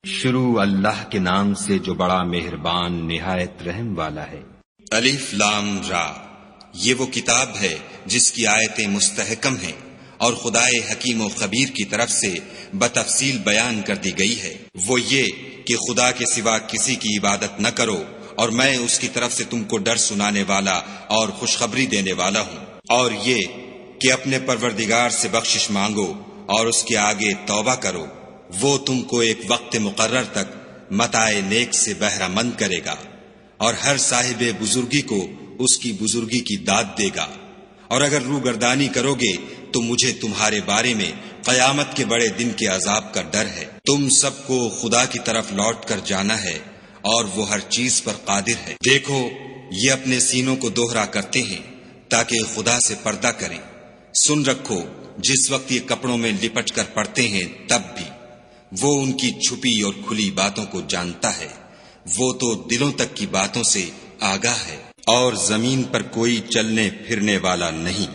شروع اللہ کے نام سے جو بڑا مہربان نہایت رحم والا ہے۔ الف لام را، یہ وہ کتاب ہے جس کی آیتیں مستحکم ہیں اور خدائے حکیم و خبیر کی طرف سے بتفصیل بیان کر دی گئی ہے۔ وہ یہ کہ خدا کے سوا کسی کی عبادت نہ کرو، اور میں اس کی طرف سے تم کو ڈر سنانے والا اور خوشخبری دینے والا ہوں۔ اور یہ کہ اپنے پروردگار سے بخشش مانگو اور اس کے آگے توبہ کرو، وہ تم کو ایک وقت مقرر تک متاع نیک سے بہرہ مند کرے گا، اور ہر صاحب بزرگی کو اس کی بزرگی کی داد دے گا۔ اور اگر روگردانی کرو گے تو مجھے تمہارے بارے میں قیامت کے بڑے دن کے عذاب کا ڈر ہے۔ تم سب کو خدا کی طرف لوٹ کر جانا ہے، اور وہ ہر چیز پر قادر ہے۔ دیکھو، یہ اپنے سینوں کو دوہرا کرتے ہیں تاکہ خدا سے پردہ کریں۔ سن رکھو، جس وقت یہ کپڑوں میں لپٹ کر پڑتے ہیں تب بھی وہ ان کی چھپی اور کھلی باتوں کو جانتا ہے۔ وہ تو دلوں تک کی باتوں سے آگاہ ہے۔ اور زمین پر کوئی چلنے پھرنے والا نہیں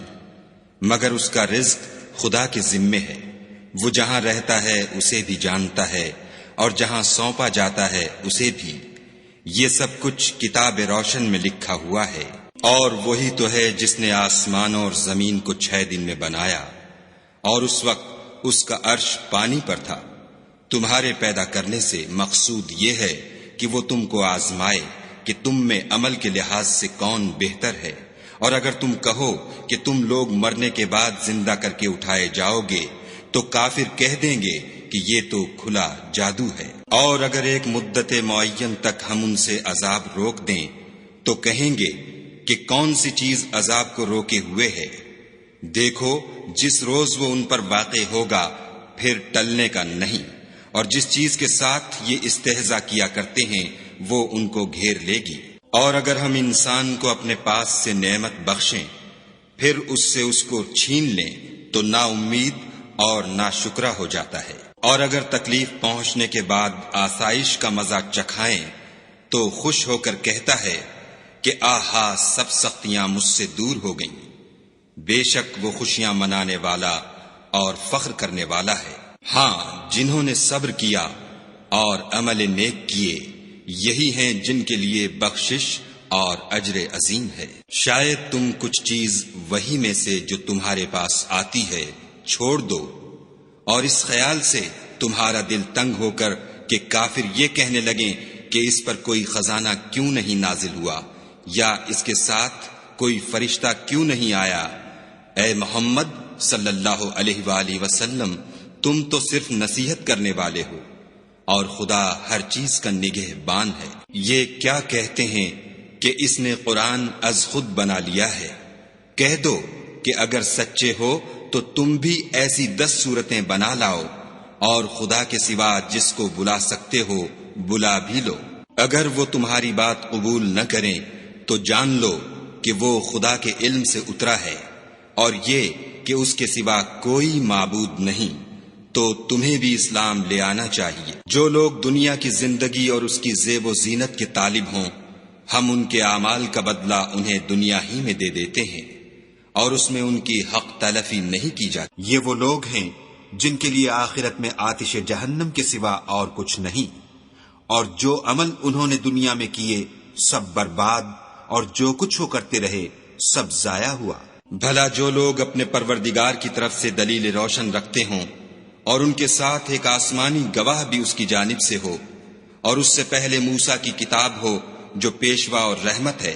مگر اس کا رزق خدا کے ذمے ہے۔ وہ جہاں رہتا ہے اسے بھی جانتا ہے، اور جہاں سونپا جاتا ہے اسے بھی۔ یہ سب کچھ کتاب روشن میں لکھا ہوا ہے۔ اور وہی تو ہے جس نے آسمانوں اور زمین کو 6 دن میں بنایا، اور اس وقت اس کا عرش پانی پر تھا۔ تمہارے پیدا کرنے سے مقصود یہ ہے کہ وہ تم کو آزمائے کہ تم میں عمل کے لحاظ سے کون بہتر ہے۔ اور اگر تم کہو کہ تم لوگ مرنے کے بعد زندہ کر کے اٹھائے جاؤ گے تو کافر کہہ دیں گے کہ یہ تو کھلا جادو ہے۔ اور اگر ایک مدت معین تک ہم ان سے عذاب روک دیں تو کہیں گے کہ کون سی چیز عذاب کو روکے ہوئے ہے۔ دیکھو، جس روز وہ ان پر واقع ہوگا پھر ٹلنے کا نہیں، اور جس چیز کے ساتھ یہ استہزاء کیا کرتے ہیں وہ ان کو گھیر لے گی۔ اور اگر ہم انسان کو اپنے پاس سے نعمت بخشیں پھر اس سے اس کو چھین لیں تو نا امید اور نا شکرا ہو جاتا ہے۔ اور اگر تکلیف پہنچنے کے بعد آسائش کا مزہ چکھائیں تو خوش ہو کر کہتا ہے کہ آہا، سب سختیاں مجھ سے دور ہو گئیں۔ بے شک وہ خوشیاں منانے والا اور فخر کرنے والا ہے۔ ہاں، جنہوں نے صبر کیا اور عمل نیک کیے، یہی ہیں جن کے لیے بخشش اور اجر عظیم ہے۔ شاید تم کچھ چیز وہی میں سے جو تمہارے پاس آتی ہے چھوڑ دو، اور اس خیال سے تمہارا دل تنگ ہو کر کہ کافر یہ کہنے لگیں کہ اس پر کوئی خزانہ کیوں نہیں نازل ہوا، یا اس کے ساتھ کوئی فرشتہ کیوں نہیں آیا۔ اے محمد صلی اللہ علیہ وآلہ وسلم، تم تو صرف نصیحت کرنے والے ہو، اور خدا ہر چیز کا نگہبان ہے۔ یہ کیا کہتے ہیں کہ اس نے قرآن از خود بنا لیا ہے؟ کہہ دو کہ اگر سچے ہو تو تم بھی ایسی 10 صورتیں بنا لاؤ، اور خدا کے سوا جس کو بلا سکتے ہو بلا بھی لو۔ اگر وہ تمہاری بات قبول نہ کریں تو جان لو کہ وہ خدا کے علم سے اترا ہے، اور یہ کہ اس کے سوا کوئی معبود نہیں، تو تمہیں بھی اسلام لے آنا چاہیے۔ جو لوگ دنیا کی زندگی اور اس کی زیب و زینت کے طالب ہوں، ہم ان کے اعمال کا بدلہ انہیں دنیا ہی میں دے دیتے ہیں، اور اس میں ان کی حق تلفی نہیں کی جاتی۔ یہ وہ لوگ ہیں جن کے لیے آخرت میں آتش جہنم کے سوا اور کچھ نہیں، اور جو عمل انہوں نے دنیا میں کیے سب برباد، اور جو کچھ وہ کرتے رہے سب ضائع ہوا۔ بھلا جو لوگ اپنے پروردگار کی طرف سے دلیل روشن رکھتے ہوں، اور ان کے ساتھ ایک آسمانی گواہ بھی اس کی جانب سے ہو، اور اس سے پہلے موسیٰ کی کتاب ہو جو پیشوا اور رحمت ہے،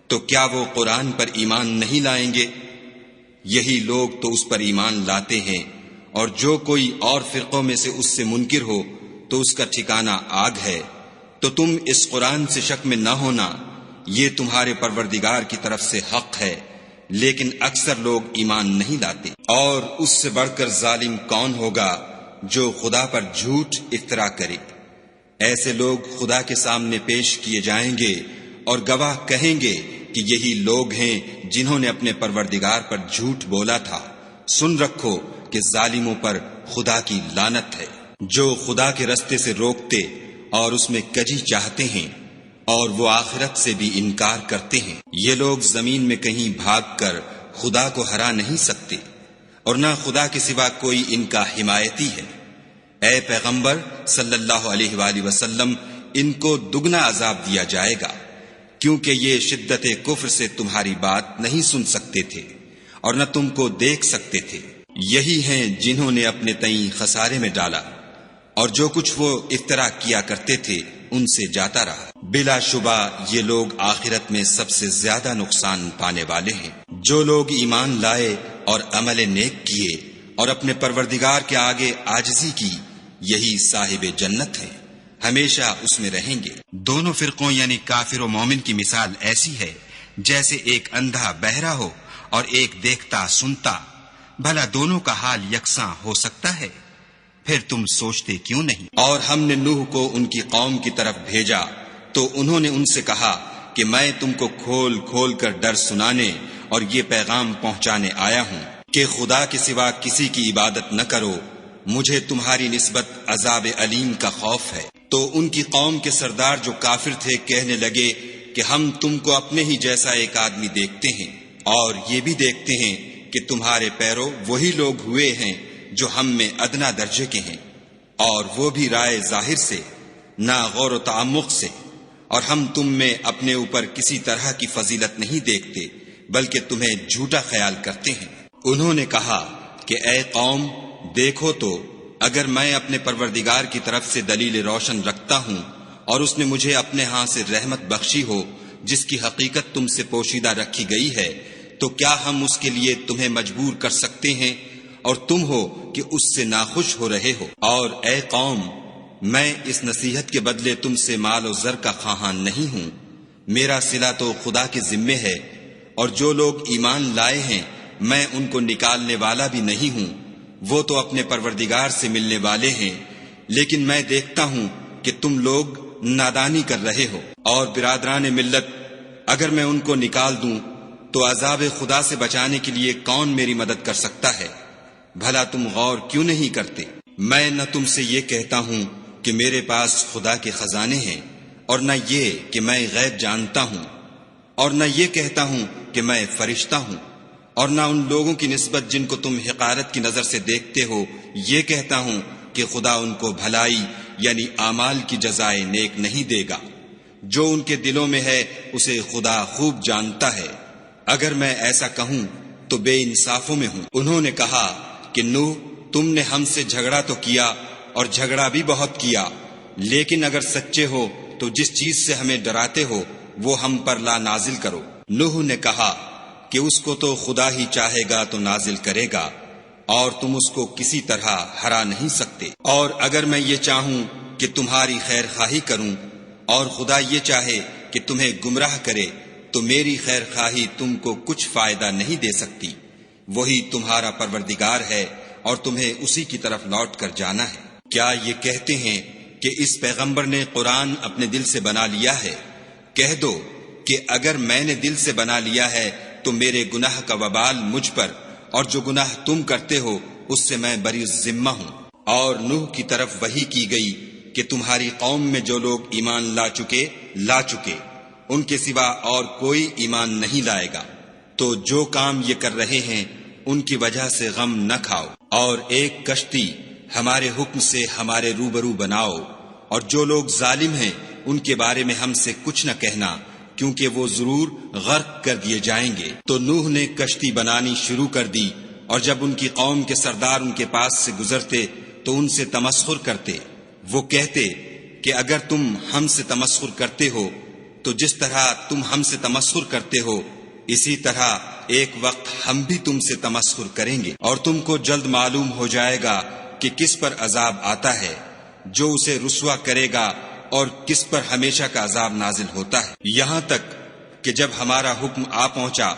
تو کیا وہ قرآن پر ایمان نہیں لائیں گے؟ یہی لوگ تو اس پر ایمان لاتے ہیں، اور جو کوئی اور فرقوں میں سے اس سے منکر ہو تو اس کا ٹھکانہ آگ ہے۔ تو تم اس قرآن سے شک میں نہ ہونا، یہ تمہارے پروردگار کی طرف سے حق ہے، لیکن اکثر لوگ ایمان نہیں لاتے۔ اور اس سے بڑھ کر ظالم کون ہوگا جو خدا پر جھوٹ افطرا کرے؟ ایسے لوگ خدا کے سامنے پیش کیے جائیں گے، اور گواہ کہیں گے کہ یہی لوگ ہیں جنہوں نے اپنے پروردگار پر جھوٹ بولا تھا۔ سن رکھو کہ ظالموں پر خدا کی لعنت ہے۔ جو خدا کے رستے سے روکتے اور اس میں کجی چاہتے ہیں، اور وہ آخرت سے بھی انکار کرتے ہیں، یہ لوگ زمین میں کہیں بھاگ کر خدا کو ہرا نہیں سکتے، اور نہ خدا کے سوا کوئی ان کا حمایتی ہے۔ اے پیغمبر صلی اللہ علیہ وآلہ وسلم، ان کو دگنا عذاب دیا جائے گا، کیونکہ یہ شدت کفر سے تمہاری بات نہیں سن سکتے تھے اور نہ تم کو دیکھ سکتے تھے۔ یہی ہیں جنہوں نے اپنے تئیں خسارے میں ڈالا، اور جو کچھ وہ افترا کیا کرتے تھے ان سے جاتا رہا۔ بلا شبہ یہ لوگ آخرت میں سب سے زیادہ نقصان پانے والے ہیں۔ جو لوگ ایمان لائے اور عمل نیک کیے اور اپنے پروردگار کے آگے عاجزی کی، یہی صاحب جنت ہیں، ہمیشہ اس میں رہیں گے۔ دونوں فرقوں یعنی کافر و مومن کی مثال ایسی ہے جیسے ایک اندھا بہرا ہو اور ایک دیکھتا سنتا۔ بھلا دونوں کا حال یکساں ہو سکتا ہے؟ پھر تم سوچتے کیوں نہیں؟ اور ہم نے نوح کو ان کی قوم کی طرف بھیجا تو انہوں نے ان سے کہا کہ میں تم کو کھول کھول کر ڈر سنانے اور یہ پیغام پہنچانے آیا ہوں کہ خدا کے سوا کسی کی عبادت نہ کرو، مجھے تمہاری نسبت عذاب علیم کا خوف ہے۔ تو ان کی قوم کے سردار جو کافر تھے کہنے لگے کہ ہم تم کو اپنے ہی جیسا ایک آدمی دیکھتے ہیں، اور یہ بھی دیکھتے ہیں کہ تمہارے پیرو وہی لوگ ہوئے ہیں جو ہم میں ادنا درجے کے ہیں، اور وہ بھی رائے ظاہر سے، نہ غور و تعمق سے، اور ہم تم میں اپنے اوپر کسی طرح کی فضیلت نہیں دیکھتے بلکہ تمہیں جھوٹا خیال کرتے ہیں۔ انہوں نے کہا کہ اے قوم، دیکھو تو اگر میں اپنے پروردگار کی طرف سے دلیل روشن رکھتا ہوں اور اس نے مجھے اپنے ہاں سے رحمت بخشی ہو جس کی حقیقت تم سے پوشیدہ رکھی گئی ہے، تو کیا ہم اس کے لیے تمہیں مجبور کر سکتے ہیں اور تم ہو کہ اس سے ناخوش ہو رہے ہو؟ اور اے قوم، میں اس نصیحت کے بدلے تم سے مال و زر کا خواہاں نہیں ہوں، میرا صلہ تو خدا کے ذمے ہے، اور جو لوگ ایمان لائے ہیں میں ان کو نکالنے والا بھی نہیں ہوں، وہ تو اپنے پروردگار سے ملنے والے ہیں، لیکن میں دیکھتا ہوں کہ تم لوگ نادانی کر رہے ہو۔ اور برادران ملت، اگر میں ان کو نکال دوں تو عذاب خدا سے بچانے کے لیے کون میری مدد کر سکتا ہے؟ بھلا تم غور کیوں نہیں کرتے؟ میں نہ تم سے یہ کہتا ہوں کہ میرے پاس خدا کے خزانے ہیں، اور نہ یہ کہ میں غیب جانتا ہوں، اور نہ یہ کہتا ہوں کہ میں فرشتہ ہوں، اور نہ ان لوگوں کی نسبت جن کو تم حقارت کی نظر سے دیکھتے ہو یہ کہتا ہوں کہ خدا ان کو بھلائی یعنی اعمال کی جزائے نیک نہیں دے گا۔ جو ان کے دلوں میں ہے اسے خدا خوب جانتا ہے، اگر میں ایسا کہوں تو بے انصافوں میں ہوں۔ انہوں نے کہا کہ نوح، تم نے ہم سے جھگڑا تو کیا اور جھگڑا بھی بہت کیا، لیکن اگر سچے ہو تو جس چیز سے ہمیں ڈراتے ہو وہ ہم پر لا نازل کرو۔ نوح نے کہا کہ اس کو تو خدا ہی چاہے گا تو نازل کرے گا، اور تم اس کو کسی طرح ہرا نہیں سکتے۔ اور اگر میں یہ چاہوں کہ تمہاری خیر خواہی کروں اور خدا یہ چاہے کہ تمہیں گمراہ کرے تو میری خیر خواہی تم کو کچھ فائدہ نہیں دے سکتی۔ وہی تمہارا پروردگار ہے اور تمہیں اسی کی طرف لوٹ کر جانا ہے۔ کیا یہ کہتے ہیں کہ اس پیغمبر نے قرآن اپنے دل سے بنا لیا ہے؟ کہہ دو کہ اگر میں نے دل سے بنا لیا ہے تو میرے گناہ کا وبال مجھ پر، اور جو گناہ تم کرتے ہو اس سے میں بری ذمہ ہوں۔ اور نوح کی طرف وحی کی گئی کہ تمہاری قوم میں جو لوگ ایمان لا چکے ان کے سوا اور کوئی ایمان نہیں لائے گا، تو جو کام یہ کر رہے ہیں ان کی وجہ سے غم نہ کھاؤ، اور ایک کشتی ہمارے حکم سے ہمارے روبرو بناؤ، اور جو لوگ ظالم ہیں ان کے بارے میں ہم سے کچھ نہ کہنا، کیونکہ وہ ضرور غرق کر دیے جائیں گے۔ تو نوح نے کشتی بنانی شروع کر دی، اور جب ان کی قوم کے سردار ان کے پاس سے گزرتے تو ان سے تمسخر کرتے۔ وہ کہتے کہ اگر تم ہم سے تمسخر کرتے ہو تو جس طرح تم ہم سے تمسخر کرتے ہو اسی طرح ایک وقت ہم بھی تم سے تمسخر کریں گے، اور تم کو جلد معلوم ہو جائے گا کہ کس پر عذاب آتا ہے جو اسے رسوا کرے گا اور کس پر ہمیشہ کا عذاب نازل ہوتا ہے۔ یہاں تک کہ جب ہمارا حکم آ پہنچا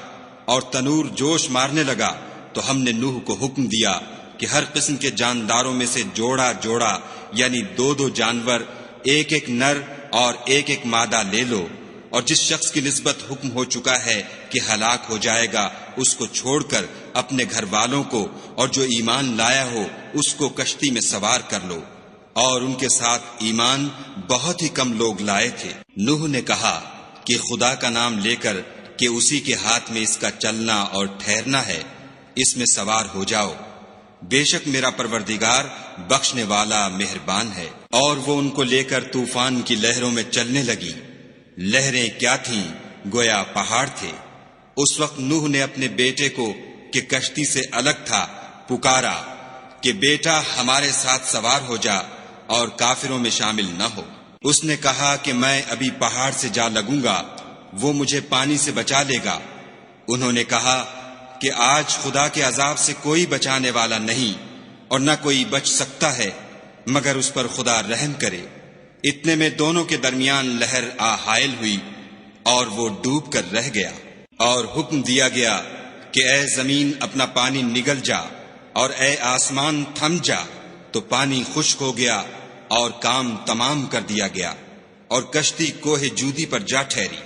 اور تنور جوش مارنے لگا تو ہم نے نوح کو حکم دیا کہ ہر قسم کے جانداروں میں سے جوڑا جوڑا یعنی دو جانور، ایک ایک نر اور ایک ایک مادہ لے لو، اور جس شخص کی نسبت حکم ہو چکا ہے کہ ہلاک ہو جائے گا اس کو چھوڑ کر اپنے گھر والوں کو اور جو ایمان لایا ہو اس کو کشتی میں سوار کر لو۔ اور ان کے ساتھ ایمان بہت ہی کم لوگ لائے تھے۔ نوح نے کہا کہ خدا کا نام لے کر کہ اسی کے ہاتھ میں اس کا چلنا اور ٹھہرنا ہے، اس میں سوار ہو جاؤ، بے شک میرا پروردگار بخشنے والا مہربان ہے۔ اور وہ ان کو لے کر طوفان کی لہروں میں چلنے لگی۔ لہریں کیا تھیں؟ گویا پہاڑ تھے۔ اس وقت نوح نے اپنے بیٹے کو کہ کشتی سے الگ تھا پکارا کہ بیٹا ہمارے ساتھ سوار ہو جا اور کافروں میں شامل نہ ہو۔ اس نے کہا کہ میں ابھی پہاڑ سے جا لگوں گا، وہ مجھے پانی سے بچا لے گا۔ انہوں نے کہا کہ آج خدا کے عذاب سے کوئی بچانے والا نہیں اور نہ کوئی بچ سکتا ہے مگر اس پر خدا رحم کرے۔ اتنے میں دونوں کے درمیان لہر آ حائل ہوئی اور وہ ڈوب کر رہ گیا، اور حکم دیا گیا کہ اے زمین اپنا پانی نگل جا اور اے آسمان تھم جا، تو پانی خشک ہو گیا اور کام تمام کر دیا گیا، اور کشتی کوہ جودی پر جا ٹھہری،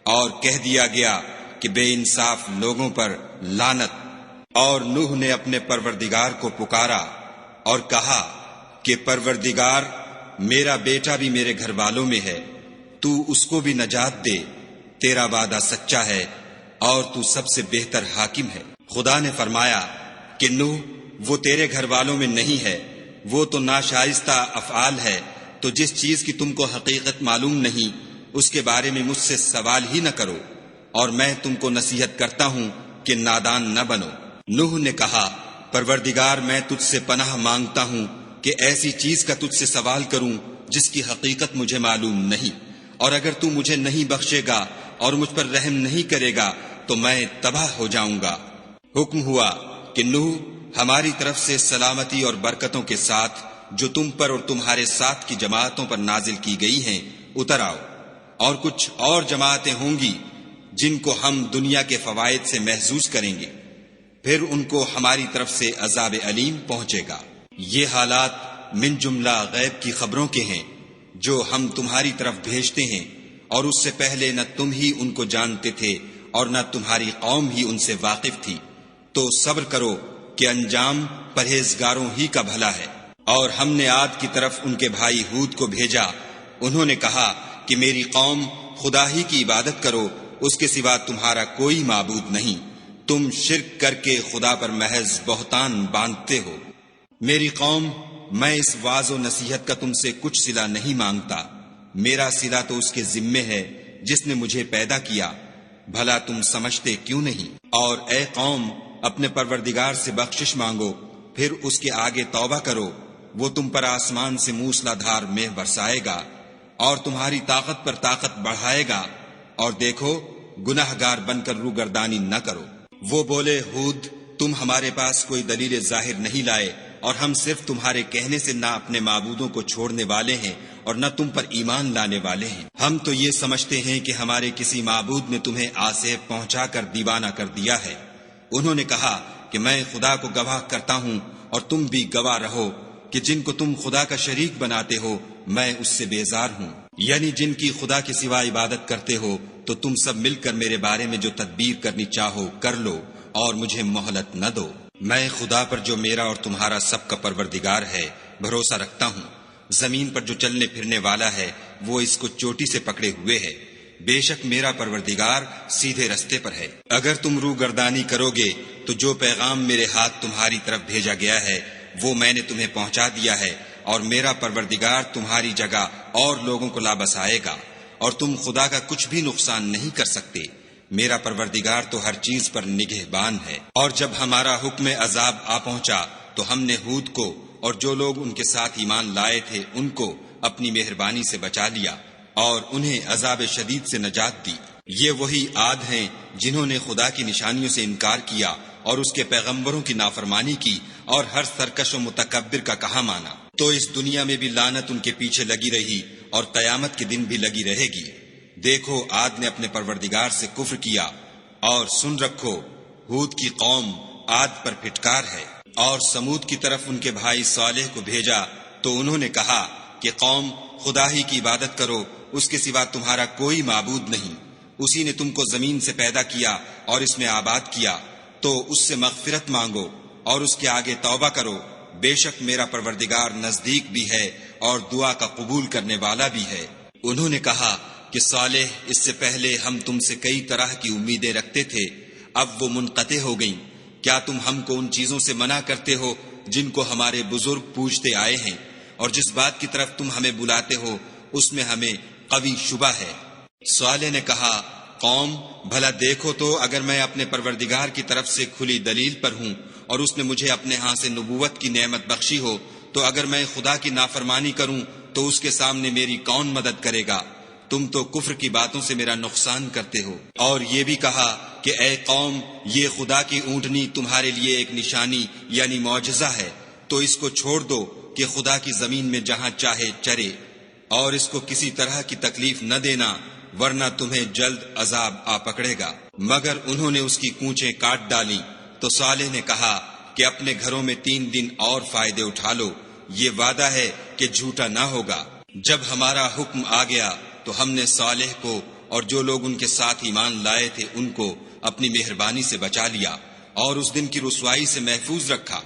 اور کہہ دیا گیا کہ بے انصاف لوگوں پر لعنت۔ اور نوح نے اپنے پروردگار کو پکارا اور کہا کہ پروردگار میرا بیٹا بھی میرے گھر والوں میں ہے، تو اس کو بھی نجات دے، تیرا وعدہ سچا ہے اور تو سب سے بہتر حاکم ہے۔ خدا نے فرمایا کہ نوح وہ تیرے گھر والوں میں نہیں ہے، وہ تو ناشائستہ افعال ہے، تو جس چیز کی تم کو حقیقت معلوم نہیں اس کے بارے میں مجھ سے سوال ہی نہ کرو، اور میں تم کو نصیحت کرتا ہوں کہ نادان نہ بنو۔ نوح نے کہا پروردگار میں تجھ سے پناہ مانگتا ہوں کہ ایسی چیز کا تجھ سے سوال کروں جس کی حقیقت مجھے معلوم نہیں، اور اگر تو مجھے نہیں بخشے گا اور مجھ پر رحم نہیں کرے گا تو میں تباہ ہو جاؤں گا۔ حکم ہوا کہ نوح ہماری طرف سے سلامتی اور برکتوں کے ساتھ جو تم پر اور تمہارے ساتھ کی جماعتوں پر نازل کی گئی ہیں اتر آؤ، اور کچھ اور جماعتیں ہوں گی جن کو ہم دنیا کے فوائد سے محظوظ کریں گے، پھر ان کو ہماری طرف سے عذاب علیم پہنچے گا۔ یہ حالات من جملہ غیب کی خبروں کے ہیں جو ہم تمہاری طرف بھیجتے ہیں، اور اس سے پہلے نہ تم ہی ان کو جانتے تھے اور نہ تمہاری قوم ہی ان سے واقف تھی، تو صبر کرو کہ انجام پرہیزگاروں ہی کا بھلا ہے۔ اور ہم نے عاد کی طرف ان کے بھائی ہود کو بھیجا، انہوں نے کہا کہ میری قوم خدا ہی کی عبادت کرو، اس کے سوا تمہارا کوئی معبود نہیں، تم شرک کر کے خدا پر محض بہتان باندھتے ہو۔ میری قوم میں اس واعظ و نصیحت کا تم سے کچھ صلہ نہیں مانگتا، میرا صلہ تو اس کے ذمے ہے جس نے مجھے پیدا کیا، بھلا تم سمجھتے کیوں نہیں؟ اور اے قوم اپنے پروردگار سے بخشش مانگو، پھر اس کے آگے توبہ کرو، وہ تم پر آسمان سے موسلا دھار مے برسائے گا اور تمہاری طاقت پر طاقت بڑھائے گا، اور دیکھو گناہ گار بن کر روگردانی نہ کرو۔ وہ بولے ہود تم ہمارے پاس کوئی دلیل ظاہر نہیں لائے، اور ہم صرف تمہارے کہنے سے نہ اپنے معبودوں کو چھوڑنے والے ہیں اور نہ تم پر ایمان لانے والے ہیں، ہم تو یہ سمجھتے ہیں کہ ہمارے کسی معبود نے تمہیں آسیب پہنچا کر دیوانہ کر دیا ہے۔ انہوں نے کہا کہ میں خدا کو گواہ کرتا ہوں اور تم بھی گواہ رہو کہ جن کو تم خدا کا شریک بناتے ہو میں اس سے بیزار ہوں، یعنی جن کی خدا کے سوا عبادت کرتے ہو، تو تم سب مل کر میرے بارے میں جو تدبیر کرنی چاہو کر لو اور مجھے مہلت نہ دو۔ میں خدا پر جو میرا اور تمہارا سب کا پروردگار ہے بھروسہ رکھتا ہوں، زمین پر جو چلنے پھرنے والا ہے وہ اس کو چوٹی سے پکڑے ہوئے ہے، بے شک میرا پروردگار سیدھے رستے پر ہے۔ اگر تم روگردانی کرو گے تو جو پیغام میرے ہاتھ تمہاری طرف بھیجا گیا ہے وہ میں نے تمہیں پہنچا دیا ہے، اور میرا پروردگار تمہاری جگہ اور لوگوں کو لا بسائے گا، اور تم خدا کا کچھ بھی نقصان نہیں کر سکتے، میرا پروردگار تو ہر چیز پر نگہبان ہے۔ اور جب ہمارا حکم عذاب آ پہنچا تو ہم نے ہود کو اور جو لوگ ان کے ساتھ ایمان لائے تھے ان کو اپنی مہربانی سے بچا لیا اور انہیں عذاب شدید سے نجات دی۔ یہ وہی عاد ہیں جنہوں نے خدا کی نشانیوں سے انکار کیا اور اس کے پیغمبروں کی نافرمانی کی اور ہر سرکش و متکبر کا کہا مانا، تو اس دنیا میں بھی لعنت ان کے پیچھے لگی رہی اور قیامت کے دن بھی لگی رہے گی۔ دیکھو عاد نے اپنے پروردگار سے کفر کیا، اور سن رکھو ہود کی قوم عاد پر پھٹکار ہے۔ اور سمود کی طرف ان کے بھائی صالح کو بھیجا تو انہوں نے کہا کہ قوم خدا ہی کی عبادت کرو، اس کے سوا تمہارا کوئی معبود نہیں، اسی نے تم کو زمین سے پیدا کیا اور اس میں آباد کیا، تو اس سے مغفرت مانگو اور اس کے آگے توبہ کرو، بے شک میرا پروردگار نزدیک بھی ہے اور دعا کا قبول کرنے والا بھی ہے۔ انہوں نے کہا کہ صالح اس سے پہلے ہم تم سے کئی طرح کی امیدیں رکھتے تھے، اب وہ منقطع ہو گئیں، کیا تم ہم کو ان چیزوں سے منع کرتے ہو جن کو ہمارے بزرگ پوجتے آئے ہیں، اور جس بات کی طرف تم ہمیں بلاتے ہو اس میں ہمیں قوی شبہ ہے؟ صالح نے کہا، قوم بھلا دیکھو تو اگر میں اپنے پروردگار کی طرف سے کھلی دلیل پر ہوں اور اس نے مجھے اپنے ہاں سے نبوت کی نعمت بخشی ہو، تو اگر میں خدا کی نافرمانی کروں تو اس کے سامنے میری کون مدد کرے گا؟ تم تو کفر کی باتوں سے میرا نقصان کرتے ہو۔ اور یہ بھی کہا کہ اے قوم، یہ خدا کی اونٹنی تمہارے لیے ایک نشانی یعنی معجزہ ہے، تو اس کو چھوڑ دو کہ خدا کی زمین میں جہاں چاہے چرے، اور اس کو کسی طرح کی تکلیف نہ دینا، ورنہ تمہیں جلد عذاب آ پکڑے گا۔ مگر انہوں نے اس کی کونچیں کاٹ ڈالی۔ تو صالح نے کہا کہ اپنے گھروں میں 3 دن اور فائدے اٹھا لو، یہ وعدہ ہے کہ جھوٹا نہ ہوگا۔ جب ہمارا حکم آ گیا تو ہم نے صالح کو اور جو لوگ ان کے ساتھ ایمان لائے تھے ان کو اپنی مہربانی سے بچا لیا اور اس دن کی رسوائی سے محفوظ رکھا۔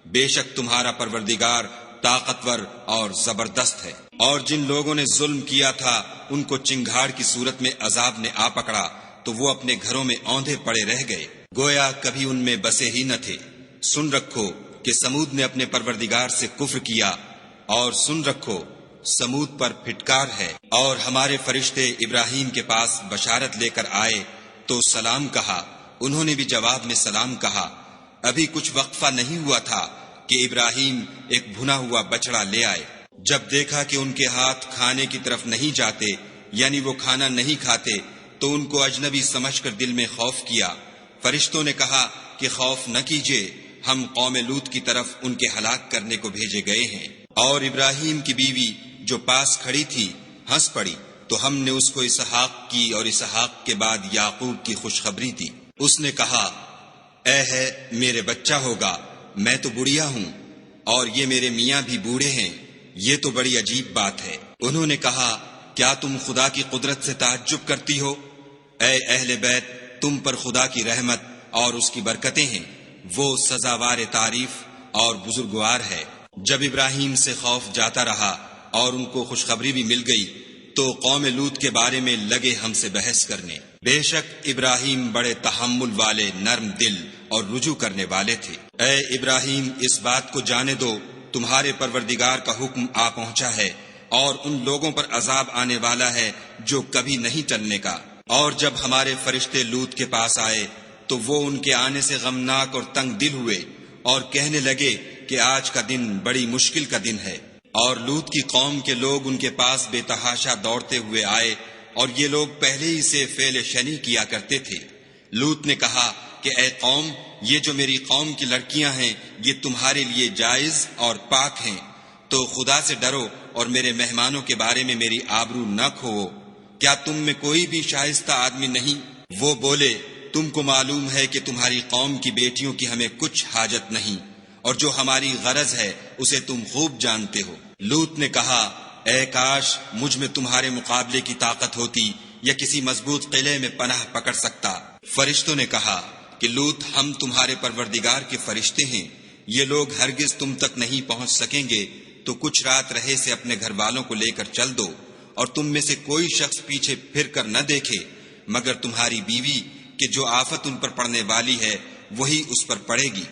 بے شک تمہارا پروردگار طاقتور اور زبردست ہے۔ اور جن لوگوں نے ظلم کیا تھا ان کو چنگھاڑ کی صورت میں عذاب نے آ پکڑا تو وہ اپنے گھروں میں اوندھے پڑے رہ گئے، گویا کبھی ان میں بسے ہی نہ تھے۔ سن رکھو کہ سمود نے اپنے پروردگار سے کفر کیا، اور سن رکھو سمود پر پھٹکار ہے۔ اور ہمارے فرشتے ابراہیم کے پاس بشارت لے کر آئے تو سلام کہا، انہوں نے بھی جواب میں سلام کہا۔ ابھی کچھ وقفہ نہیں ہوا تھا کہ ابراہیم ایک بھنا ہوا بچڑا لے آئے۔ جب دیکھا کہ ان کے ہاتھ کھانے کی طرف نہیں جاتے، یعنی وہ کھانا نہیں کھاتے، تو ان کو اجنبی سمجھ کر دل میں خوف کیا۔ فرشتوں نے کہا کہ خوف نہ کیجیے، ہم قوم لوط کی طرف ان کے ہلاک کرنے کو بھیجے گئے ہیں۔ اور ابراہیم کی بیوی جو پاس کھڑی تھی ہنس پڑی، تو ہم نے اس کو اسحاق کی اور اسحاق کے بعد یعقوب کی خوشخبری دی۔ اس نے کہا، اے ہے میرے بچہ ہوگا، میں تو بڑھیا ہوں اور یہ میرے میاں بھی بوڑھے ہیں، یہ تو بڑی عجیب بات ہے۔ انہوں نے کہا، کیا تم خدا کی قدرت سے تعجب کرتی ہو؟ اے اہل بیت، تم پر خدا کی رحمت اور اس کی برکتیں ہیں، وہ سزاوار تعریف اور بزرگوار ہے۔ جب ابراہیم سے خوف جاتا رہا اور ان کو خوشخبری بھی مل گئی تو قوم لوط کے بارے میں لگے ہم سے بحث کرنے۔ بے شک ابراہیم بڑے تحمل والے، نرم دل اور رجوع کرنے والے تھے۔ اے ابراہیم، اس بات کو جانے دو تمہارے پروردگار کا حکم آ پہنچا ہے، اور ان لوگوں پر عذاب آنے والا ہے جو کبھی نہیں ٹلنے کا۔ اور جب ہمارے فرشتے لوط کے پاس آئے تو وہ ان کے آنے سے غمناک اور تنگ دل ہوئے اور کہنے لگے کہ آج کا دن بڑی مشکل کا دن ہے۔ اور لوط کی قوم کے لوگ ان کے پاس بے تحاشا دوڑتے ہوئے آئے، اور یہ لوگ پہلے ہی سے فعل شنی کیا کرتے تھے۔ لوط نے کہا کہ اے قوم، یہ جو میری قوم کی لڑکیاں ہیں یہ تمہارے لیے جائز اور پاک ہیں، تو خدا سے ڈرو اور میرے مہمانوں کے بارے میں میری آبرو نہ کھوو۔ کیا تم میں کوئی بھی شائستہ آدمی نہیں؟ وہ بولے، تم کو معلوم ہے کہ تمہاری قوم کی بیٹیوں کی ہمیں کچھ حاجت نہیں، اور جو ہماری غرض ہے اسے تم خوب جانتے ہو۔ لوط نے کہا، اے کاش مجھ میں تمہارے مقابلے کی طاقت ہوتی یا کسی مضبوط قلعے میں پناہ پکڑ سکتا۔ فرشتوں نے کہا کہ لوط، ہم تمہارے پروردگار کے فرشتے ہیں، یہ لوگ ہرگز تم تک نہیں پہنچ سکیں گے، تو کچھ رات رہے سے اپنے گھر والوں کو لے کر چل دو، اور تم میں سے کوئی شخص پیچھے پھر کر نہ دیکھے مگر تمہاری بیوی، کہ جو آفت ان پر پڑنے والی ہے وہی اس پر پڑے گی۔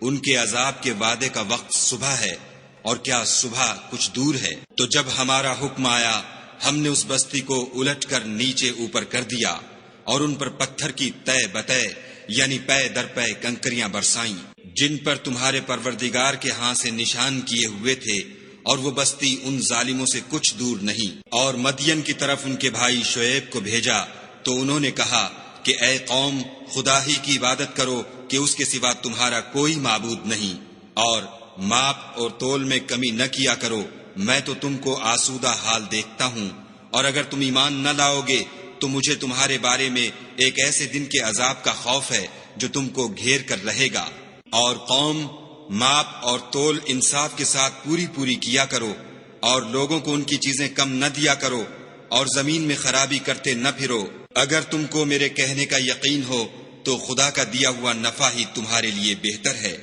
ان کے عذاب کے وعدے کا وقت صبح ہے، اور کیا صبح کچھ دور ہے؟ تو جب ہمارا حکم آیا ہم نے اس بستی کو الٹ کر نیچے اوپر کر دیا اور ان پر پتھر کی تہ بتہ یعنی پے در پے کنکریاں برسائیں، جن پر تمہارے پروردگار کے ہاں سے نشان کیے ہوئے تھے، اور وہ بستی ان ظالموں سے کچھ دور نہیں۔ اور مدین کی طرف ان کے بھائی شعیب کو بھیجا تو انہوں نے کہا کہ اے قوم، خدا ہی کی عبادت کرو کہ اس کے سوا تمہارا کوئی معبود نہیں، اور ماپ اور تول میں کمی نہ کیا کرو، میں تو تم کو آسودہ حال دیکھتا ہوں، اور اگر تم ایمان نہ لاؤ گے تو مجھے تمہارے بارے میں ایک ایسے دن کے عذاب کا خوف ہے جو تم کو گھیر کر رہے گا۔ اور قوم، ماپ اور تول انصاف کے ساتھ پوری کیا کرو، اور لوگوں کو ان کی چیزیں کم نہ دیا کرو، اور زمین میں خرابی کرتے نہ پھرو۔ اگر تم کو میرے کہنے کا یقین ہو تو خدا کا دیا ہوا نفع ہی تمہارے لیے بہتر ہے،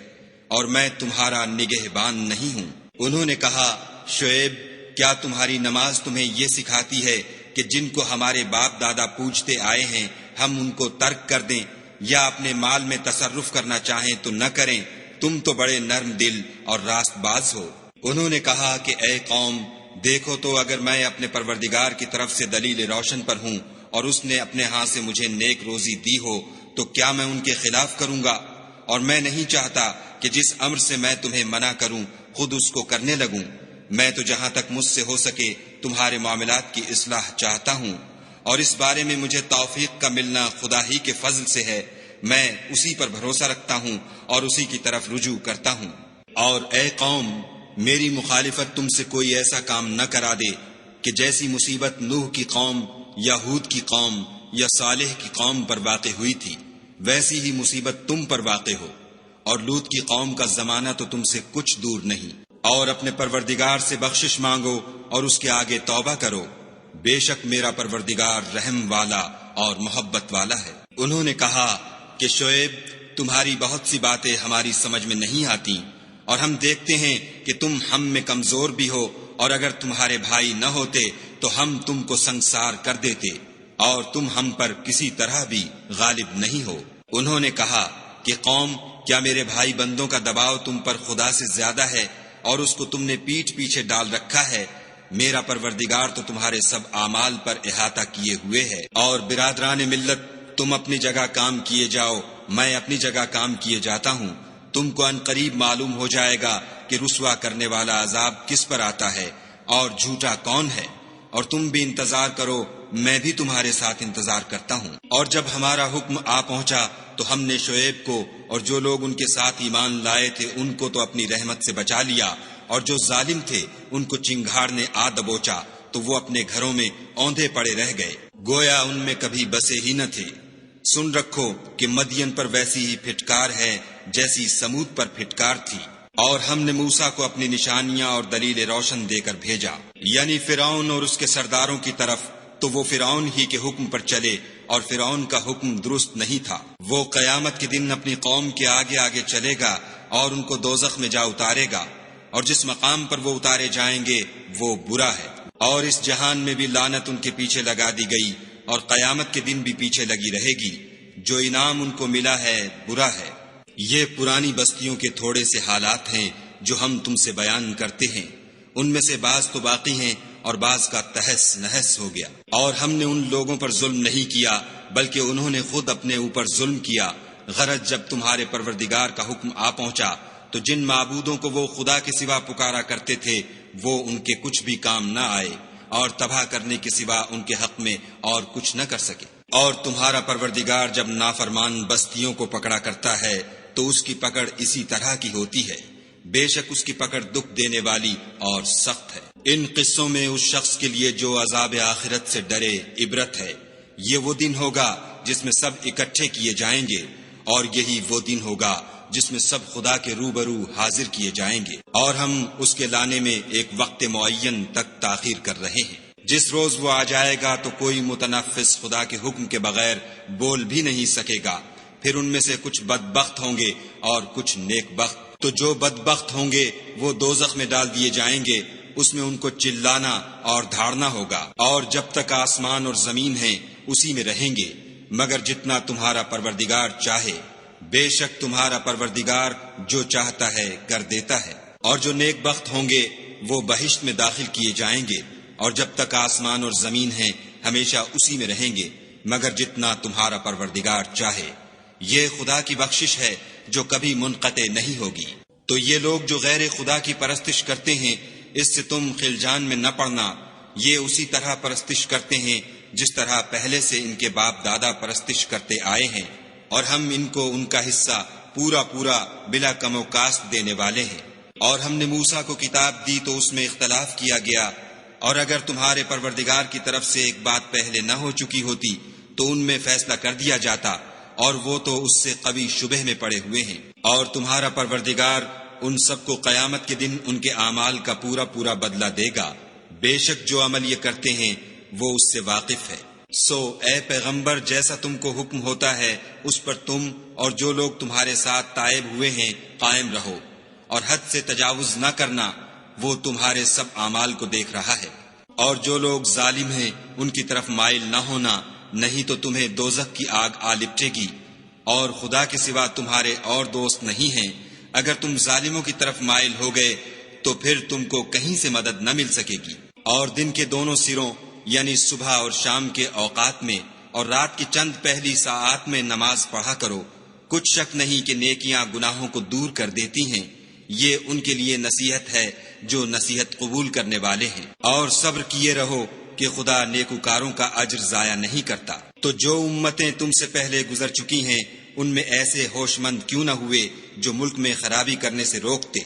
اور میں تمہارا نگہبان نہیں ہوں۔ انہوں نے کہا، شعیب، کیا تمہاری نماز تمہیں یہ سکھاتی ہے کہ جن کو ہمارے باپ دادا پوجتے آئے ہیں ہم ان کو ترک کر دیں، یا اپنے مال میں تصرف کرنا چاہیں تو نہ کریں، تم تو بڑے نرم دل اور راست باز ہو۔ انہوں نے کہا کہ اے قوم، دیکھو تو اگر میں اپنے پروردگار کی طرف سے دلیل روشن پر ہوں اور اس نے اپنے ہاتھ سے مجھے نیک روزی دی ہو تو کیا میں ان کے خلاف کروں گا؟ اور میں نہیں چاہتا کہ جس امر سے میں تمہیں منع کروں خود اس کو کرنے لگوں۔ میں تو جہاں تک مجھ سے ہو سکے تمہارے معاملات کی اصلاح چاہتا ہوں، اور اس بارے میں مجھے توفیق کا ملنا خدا ہی کے فضل سے ہے۔ میں اسی پر بھروسہ رکھتا ہوں اور اسی کی طرف رجوع کرتا ہوں۔ اور اے قوم، میری مخالفت تم سے کوئی ایسا کام نہ کرا دے کہ جیسی مصیبت نوح کی قوم یا ہود کی قوم یا صالح کی قوم پر واقع ہوئی تھی ویسی ہی مصیبت تم پر واقع ہو، اور لوط کی قوم کا زمانہ تو تم سے کچھ دور نہیں۔ اور اپنے پروردگار سے بخشش مانگو اور اس کے آگے توبہ کرو، بے شک میرا پروردگار رحم والا اور محبت والا ہے۔ انہوں نے کہا کہ شعیب، تمہاری بہت سی باتیں ہماری سمجھ میں نہیں آتی، اور ہم دیکھتے ہیں کہ تم ہم میں کمزور بھی ہو، اور اگر تمہارے بھائی نہ ہوتے تو ہم تم کو سنگسار کر دیتے، اور تم ہم پر کسی طرح بھی غالب نہیں ہو۔ انہوں نے کہا کہ قوم، کیا میرے بھائی بندوں کا دباؤ تم پر خدا سے زیادہ ہے اور اس کو تم نے پیٹھ پیچھے ڈال رکھا ہے؟ میرا پروردگار تو تمہارے سب اعمال پر احاطہ کیے ہوئے ہے۔ اور برادران ملت، تم اپنی جگہ کام کیے جاؤ، میں اپنی جگہ کام کیے جاتا ہوں۔ تم کو ان قریب معلوم ہو جائے گا کہ رسوا کرنے والا عذاب کس پر آتا ہے اور جھوٹا کون ہے، اور تم بھی انتظار کرو، میں بھی تمہارے ساتھ انتظار کرتا ہوں۔ اور جب ہمارا حکم آ پہنچا تو ہم نے شعیب کو اور جو لوگ ان کے ساتھ ایمان لائے تھے ان کو تو اپنی رحمت سے بچا لیا، اور جو ظالم تھے ان کو چنگھاڑ نے آ دبوچا تو وہ اپنے گھروں میں اوندھے پڑے رہ گئے، گویا ان میں کبھی بسے ہی نہ تھے۔ سن رکھو کہ مدین پر ویسی ہی پھٹکار ہے جیسی سمود پر پھٹکار تھی۔ اور ہم نے موسیٰ کو اپنی نشانیاں اور دلیل روشن دے کر بھیجا، یعنی فرعون اور اس کے سرداروں کی طرف، تو وہ فرعون ہی کے حکم پر چلے، اور فرعون کا حکم درست نہیں تھا۔ وہ قیامت کے دن اپنی قوم کے آگے آگے چلے گا اور ان کو دوزخ میں جا اتارے گا، اور جس مقام پر وہ اتارے جائیں گے وہ برا ہے۔ اور اس جہان میں بھی لعنت ان کے پیچھے لگا دی گئی، اور قیامت کے دن بھی پیچھے لگی رہے گی۔ جو انعام ان کو ملا ہے برا ہے۔ یہ پرانی بستیوں کے تھوڑے سے حالات ہیں جو ہم تم سے بیان کرتے ہیں، ان میں سے بعض تو باقی ہیں اور بعض کا تہس نہس ہو گیا۔ اور ہم نے ان لوگوں پر ظلم نہیں کیا بلکہ انہوں نے خود اپنے اوپر ظلم کیا۔ غرض جب تمہارے پروردگار کا حکم آ پہنچا تو جن معبودوں کو وہ خدا کے سوا پکارا کرتے تھے وہ ان کے کچھ بھی کام نہ آئے، اور تباہ کرنے کے سوا ان کے حق میں اور کچھ نہ کر سکے۔ اور تمہارا پروردگار جب نافرمان بستیوں کو پکڑا کرتا ہے تو اس کی پکڑ اسی طرح کی ہوتی ہے، بے شک اس کی پکڑ دکھ دینے والی اور سخت ہے۔ ان قصوں میں اس شخص کے لیے جو عذاب آخرت سے ڈرے عبرت ہے۔ یہ وہ دن ہوگا جس میں سب اکٹھے کیے جائیں گے، اور یہی وہ دن ہوگا جس میں سب خدا کے روبرو حاضر کیے جائیں گے، اور ہم اس کے لانے میں ایک وقت معین تک تاخیر کر رہے ہیں۔ جس روز وہ آ جائے گا تو کوئی متنفس خدا کے حکم کے بغیر بول بھی نہیں سکے گا۔ پھر ان میں سے کچھ بدبخت ہوں گے اور کچھ نیک بخت۔ تو جو بدبخت ہوں گے وہ دوزخ میں ڈال دیے جائیں گے، اس میں ان کو چلانا اور دھاڑنا ہوگا، اور جب تک آسمان اور زمین ہیں اسی میں رہیں گے، مگر جتنا تمہارا پروردگار چاہے۔ بے شک تمہارا پروردگار جو چاہتا ہے کر دیتا ہے۔ اور جو نیک بخت ہوں گے وہ بہشت میں داخل کیے جائیں گے، اور جب تک آسمان اور زمین ہیں ہمیشہ اسی میں رہیں گے، مگر جتنا تمہارا پروردگار چاہے۔ یہ خدا کی بخشش ہے جو کبھی منقطع نہیں ہوگی۔ تو یہ لوگ جو غیر خدا کی پرستش کرتے ہیں اس سے تم خلجان میں نہ پڑنا، یہ اسی طرح پرستش کرتے ہیں جس طرح پہلے سے ان کے باپ دادا پرستش کرتے آئے ہیں، اور ہم ان کو ان کا حصہ پورا پورا بلا کم و کاست دینے والے ہیں۔ اور ہم نے موسیٰ کو کتاب دی تو اس میں اختلاف کیا گیا، اور اگر تمہارے پروردگار کی طرف سے ایک بات پہلے نہ ہو چکی ہوتی تو ان میں فیصلہ کر دیا جاتا، اور وہ تو اس سے قوی شبہ میں پڑے ہوئے ہیں۔ اور تمہارا پروردگار ان سب کو قیامت کے دن ان کے اعمال کا پورا پورا بدلہ دے گا، بے شک جو عمل یہ کرتے ہیں وہ اس سے واقف ہے۔ سو اے پیغمبر، جیسا تم کو حکم ہوتا ہے اس پر تم اور جو لوگ تمہارے ساتھ تائب ہوئے ہیں قائم رہو، اور حد سے تجاوز نہ کرنا، وہ تمہارے سب اعمال کو دیکھ رہا ہے۔ اور جو لوگ ظالم ہیں ان کی طرف مائل نہ ہونا، نہیں تو تمہیں دوزخ کی آگ آ لپٹے گی۔ اور خدا کے سوا تمہارے اور دوست نہیں ہیں۔ اگر تم ظالموں کی طرف مائل ہو گئے تو پھر تم کو کہیں سے مدد نہ مل سکے گی۔ اور دن کے دونوں سروں یعنی صبح اور شام کے اوقات میں اور رات کی چند پہلی ساعات میں نماز پڑھا کرو۔ کچھ شک نہیں کہ نیکیاں گناہوں کو دور کر دیتی ہیں۔ یہ ان کے لیے نصیحت ہے جو نصیحت قبول کرنے والے ہیں۔ اور صبر کیے رہو کہ خدا نیکوکاروں کا اجر ضائع نہیں کرتا۔ تو جو امتیں تم سے پہلے گزر چکی ہیں ان میں ایسے ہوش مند کیوں نہ ہوئے جو ملک میں خرابی کرنے سے روکتے؟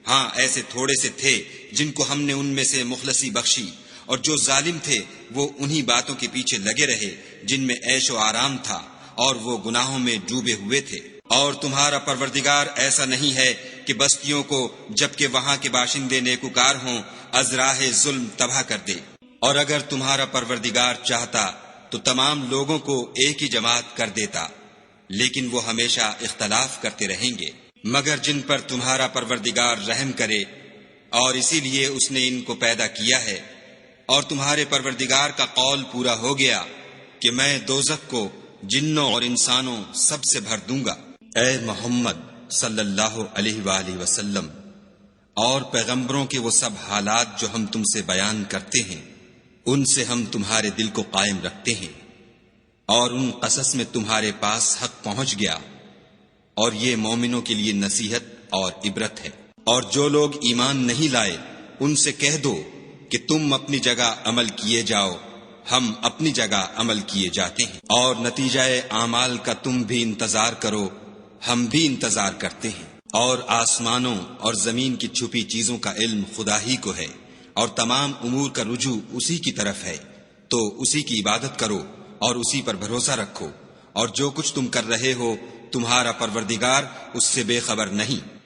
ہاں ایسے تھوڑے سے تھے جن کو ہم نے ان میں سے مخلصی بخشی، اور جو ظالم تھے وہ انہی باتوں کے پیچھے لگے رہے جن میں عیش و آرام تھا، اور وہ گناہوں میں ڈوبے ہوئے تھے۔ اور تمہارا پروردگار ایسا نہیں ہے کہ بستیوں کو جبکہ وہاں کے باشندے نیکوکار ہوں از راہ ظلم تباہ کر دے۔ اور اگر تمہارا پروردگار چاہتا تو تمام لوگوں کو ایک ہی جماعت کر دیتا، لیکن وہ ہمیشہ اختلاف کرتے رہیں گے، مگر جن پر تمہارا پروردگار رحم کرے، اور اسی لیے اس نے ان کو پیدا کیا ہے۔ اور تمہارے پروردگار کا قول پورا ہو گیا کہ میں دوزخ کو جنوں اور انسانوں سب سے بھر دوں گا۔ اے محمد صلی اللہ علیہ وآلہ وسلم اور پیغمبروں کے وہ سب حالات جو ہم تم سے بیان کرتے ہیں ان سے ہم تمہارے دل کو قائم رکھتے ہیں، اور ان قصص میں تمہارے پاس حق پہنچ گیا، اور یہ مومنوں کے لیے نصیحت اور عبرت ہے۔ اور جو لوگ ایمان نہیں لائے ان سے کہہ دو کہ تم اپنی جگہ عمل کیے جاؤ، ہم اپنی جگہ عمل کیے جاتے ہیں، اور نتیجہ اعمال کا تم بھی انتظار کرو، ہم بھی انتظار کرتے ہیں۔ اور آسمانوں اور زمین کی چھپی چیزوں کا علم خدا ہی کو ہے، اور تمام امور کا رجوع اسی کی طرف ہے، تو اسی کی عبادت کرو اور اسی پر بھروسہ رکھو، اور جو کچھ تم کر رہے ہو تمہارا پروردگار اس سے بے خبر نہیں۔